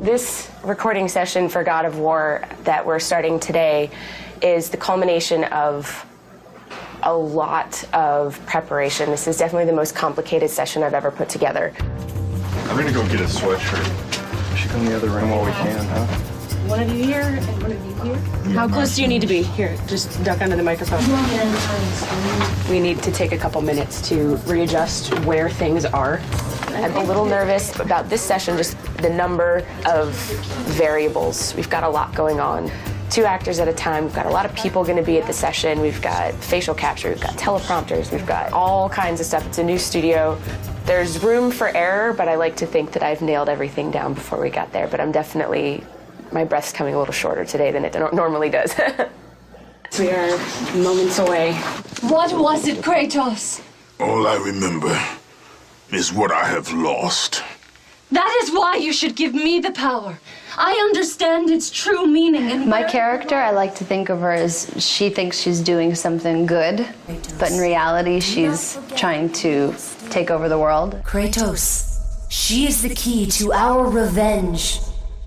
This recording session for God of War that we're starting today is the culmination of a lot of preparation. This is definitely the most complicated session I've ever put together. I'm gonna go get a sweatshirt. We should go in the other room while we can, huh? One of you here and one of you here. How close do you need to be? Here, just duck under the microphone. We need to take a couple minutes to readjust where things are. I'm a little nervous about this session, just the number of variables. We've got a lot going on. 2 actors at a time. We've got a lot of people going to be at the session. We've got facial capture, we've got teleprompters, we've got all kinds of stuff. It's a new studio. There's room for error, but I like to think that I've nailed everything down before we got there. But I'm definitely, my breath's coming a little shorter today than it normally does. We are moments away. What was it, Kratos? All I remember is what I have lost. That is why you should give me the power. I understand its true meaning and My character, I like to think of her as she thinks she's doing something good, but in reality, she's trying to take over the world. Kratos, she is the key to our revenge.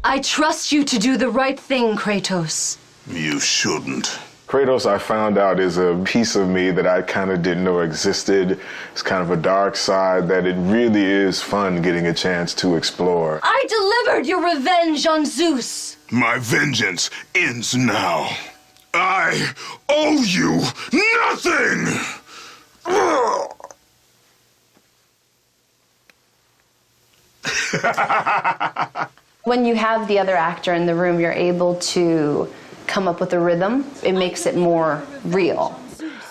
I trust you to do the right thing, Kratos. You shouldn't. Kratos, I found out, is a piece of me that I kind of didn't know existed. It's kind of a dark side that it really is fun getting a chance to explore. I delivered your revenge on Zeus. My vengeance ends now. I owe you nothing! When you have the other actor in the room, you're able to come up with a rhythm. It makes it more real.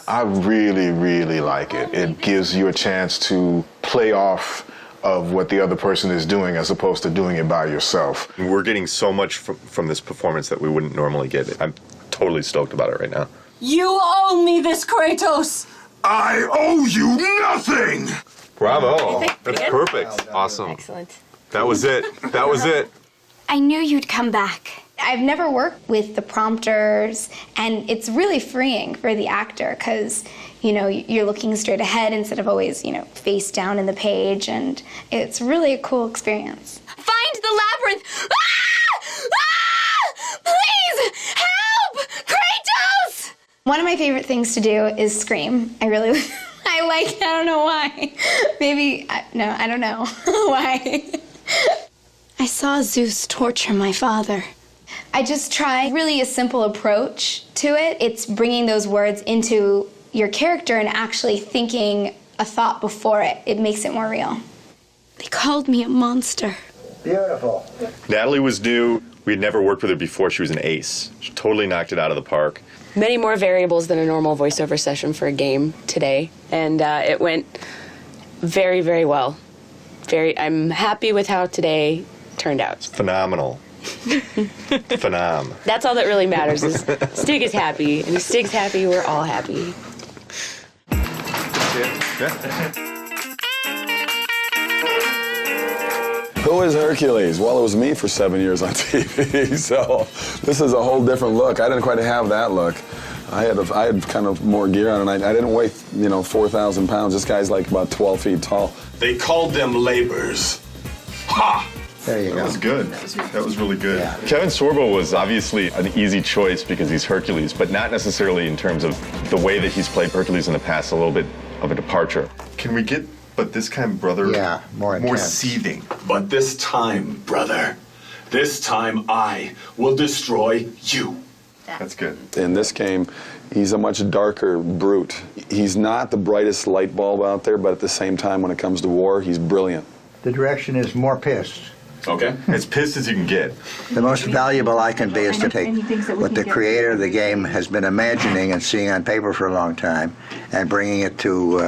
I really, really like it. It gives you a chance to play off of what the other person is doing as opposed to doing it by yourself. We're getting so much from this performance that we wouldn't normally get. I'm totally stoked about it right now. You owe me this, Kratos. I owe you nothing! Bravo. That's perfect. Awesome. Excellent. That was it. That was it. I knew you'd come back. I've never worked with the prompters, and it's really freeing for the actor because, you know, you're looking straight ahead instead of always, you know, face down in the page, and it's really a cool experience. Find the labyrinth! Ah! Ah! Please! Help! Kratos! One of my favorite things to do is scream. I really, I don't know why. Maybe, no, I don't know why. I saw Zeus torture my father. I just try really a simple approach to it. It's bringing those words into your character and actually thinking a thought before it. It makes it more real. They called me a monster. Beautiful. Natalie was new. We had never worked with her before. She was an ace. She totally knocked it out of the park. Many more variables than a normal voiceover session for a game today, and it went very, very well. I'm happy with how today turned out. Phenomenal. Phenom. That's all that really matters is Stig is happy, and if Stig's happy, we're all happy. Who is Hercules? Well, it was me for 7 years on TV, so this is a whole different look. I didn't quite have that look. I had kind of more gear on, and I didn't weigh, 4,000 pounds. This guy's like about 12 feet tall. They called them labors. Ha! There you go. That was good. That was really good. Yeah. Kevin Sorbo was obviously an easy choice because he's Hercules, but not necessarily in terms of the way that he's played Hercules in the past, a little bit of a departure. Can we get, but this time, brother, Yeah, more intense. seething? But this time, brother, this time I will destroy you. That's good. In this game, he's a much darker brute. He's not the brightest light bulb out there, but at the same time, when it comes to war, he's brilliant. The direction is more pissed. Okay. As pissed as you can get. The most valuable I can be is to take what the creator of the game has been imagining and seeing on paper for a long time and bringing it to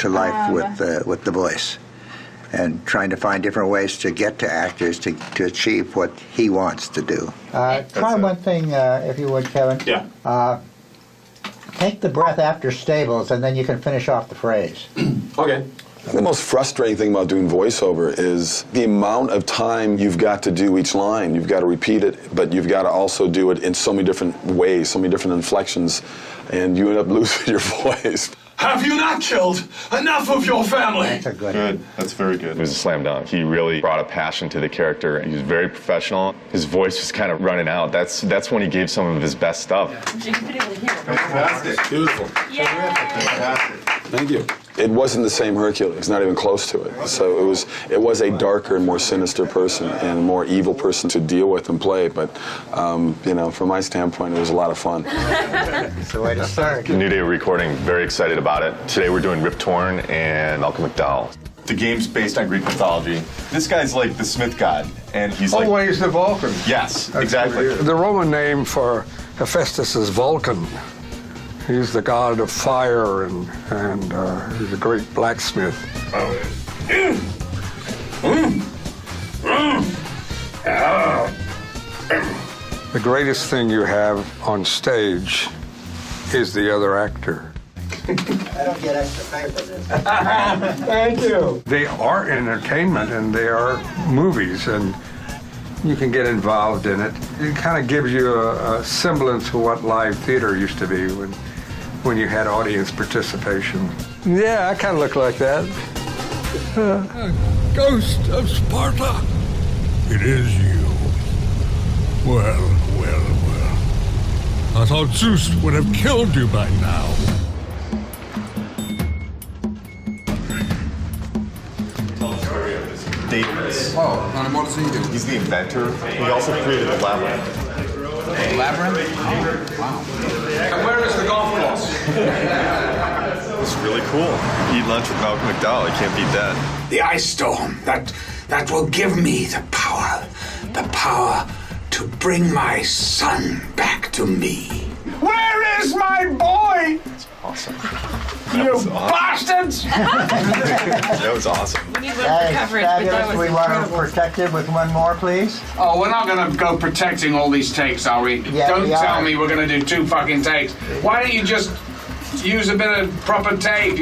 life with the voice, and trying to find different ways to get to actors to achieve what he wants to do. Try one thing, if you would, Kevin. Yeah. Take the breath after stables, and then you can finish off the phrase. Okay. The most frustrating thing about doing voiceover is the amount of time you've got to do each line. You've got to repeat it, but you've got to also do it in so many different ways, so many different inflections, and you end up losing your voice. Have you not killed enough of your family? That's a Good. That's very good. It was a slam dunk. He really brought a passion to the character. He was very professional. His voice was kind of running out. That's when he gave some of his best stuff. Fantastic. Beautiful. Fantastic. Thank you. It wasn't the same Hercules, not even close to it. So it was a darker and more sinister person and a more evil person to deal with and play. But from my standpoint, it was a lot of fun. It's the way to start. New Day recording, very excited about it. Today we're doing Rip Torn and Malcolm McDowell. The game's based on Greek mythology. This guy's like the Smith god, and he's like... Always the Vulcan. Yes, exactly. The Roman name for Hephaestus is Vulcan. He's the god of fire, and he's a great blacksmith. The greatest thing you have on stage is the other actor. I don't get extra pay for this. Thank you. They are entertainment, and they are movies, and you can get involved in it. It kind of gives you a semblance of what live theater used to be when you had audience participation. Yeah, I kind of look like that. Ghost of Sparta, it is you. Well. I thought Zeus would have killed you by now. Daedalus. Oh, and what does he do? He's the inventor. He also created the labyrinth. Labyrinth? Wow. And where is the golf course? It's really cool. Eat lunch with Malcolm McDowell. You can't beat that. The ice storm, that will give me the power to bring my son back to me. Where is my boy? That's awesome. You bastards! That was awesome. That is fabulous. We want to protect it with one more, please. Oh, we're not gonna go protecting all these takes, are we? Yeah, Don't we tell are. me we're gonna do 2 fucking takes. Why don't you just use a bit of proper tape?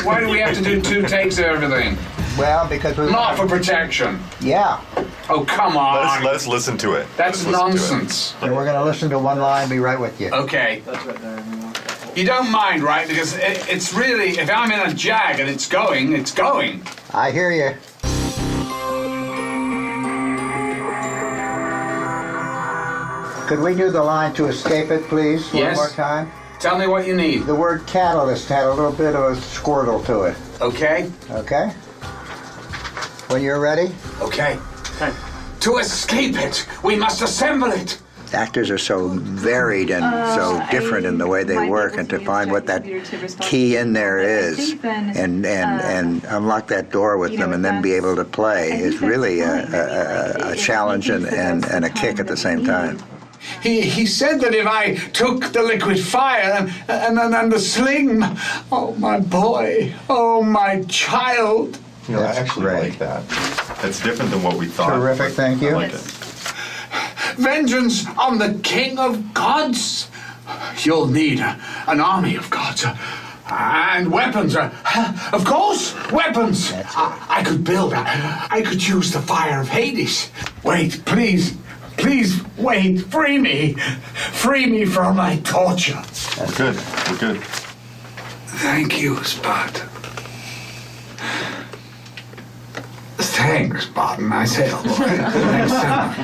Why do we have to do 2 takes of everything? Well, because we Not for protection. Yeah. Oh, come on. Let us listen to it. That's nonsense. And we're going to listen to one line, be right with you. Okay. You don't mind, right? Because it's really, if I'm in a jag and it's going, it's going. I hear you. Could we do the line to escape it, please, Yes. one more time? Tell me what you need. The word catalyst had a little bit of a squirtle to it. Okay? Okay? When you're ready? Okay. To escape it, we must assemble it. Actors are so varied and so different in the way they work, and to find what that key in there is and unlock that door with them and then be able to play is really a challenge and a kick at the same time. He said that if I took the liquid fire and the sling, oh my boy, oh my child. I actually like that. That's different than what we thought. Terrific, thank you. I like it. Vengeance on the king of gods. You'll need an army of gods. And weapons. Of course, weapons. I could build. I could use the fire of Hades. Wait, please. Please, wait. Free me. Free me from my torture. We're good. We're good. Thank you, Spot. Thanks, Spartan. I say a lot.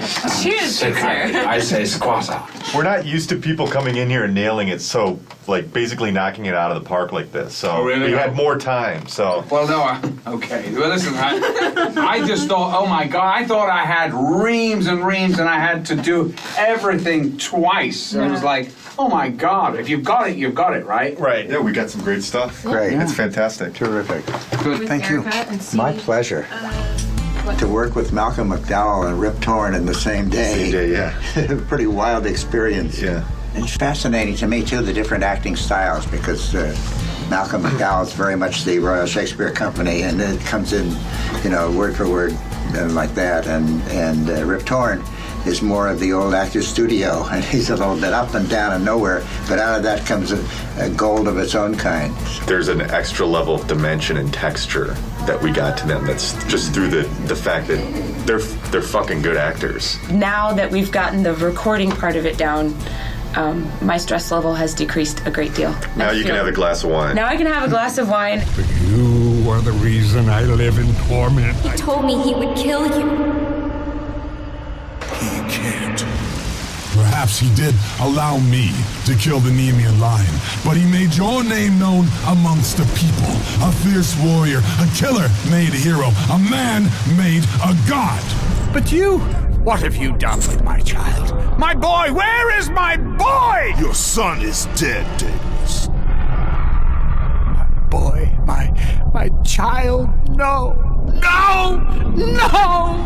Cheers, good sir. I say squatta. We're not used to people coming in here and nailing it so, like, basically knocking it out of the park like this. So Oh, really? we had more time, so. Well, no, okay. Well, listen, I just thought, oh my God, I thought I had reams and reams and I had to do everything twice. It was like, oh my God, if you've got it, you've got it, right? Right. Yeah, we got some great stuff. Great. It's fantastic. Terrific. Good. Thank you. My pleasure. To work with Malcolm McDowell and Rip Torn in the same day. Same day, yeah. Pretty wild experience. Yeah. It's fascinating to me, too, the different acting styles, because Malcolm McDowell is very much the Royal Shakespeare Company, and it comes in, word for word like that. And Rip Torn is more of the old actor's studio, and he's a little bit up and down and nowhere, but out of that comes a gold of its own kind. There's an extra level of dimension and texture that we got to them that's just through the fact that they're fucking good actors. Now that we've gotten the recording part of it down, my stress level has decreased a great deal. Now you can have a glass of wine. Now I can have a glass of wine. You are the reason I live in torment. He told me he would kill you. He can't. Perhaps he did allow me to kill the Nemean lion, but he made your name known amongst the people. A fierce warrior, a killer made a hero, a man made a god. But you, what have you done with my child? My boy, where is my boy? Your son is dead, Daedalus. Boy, my child, no, no, no!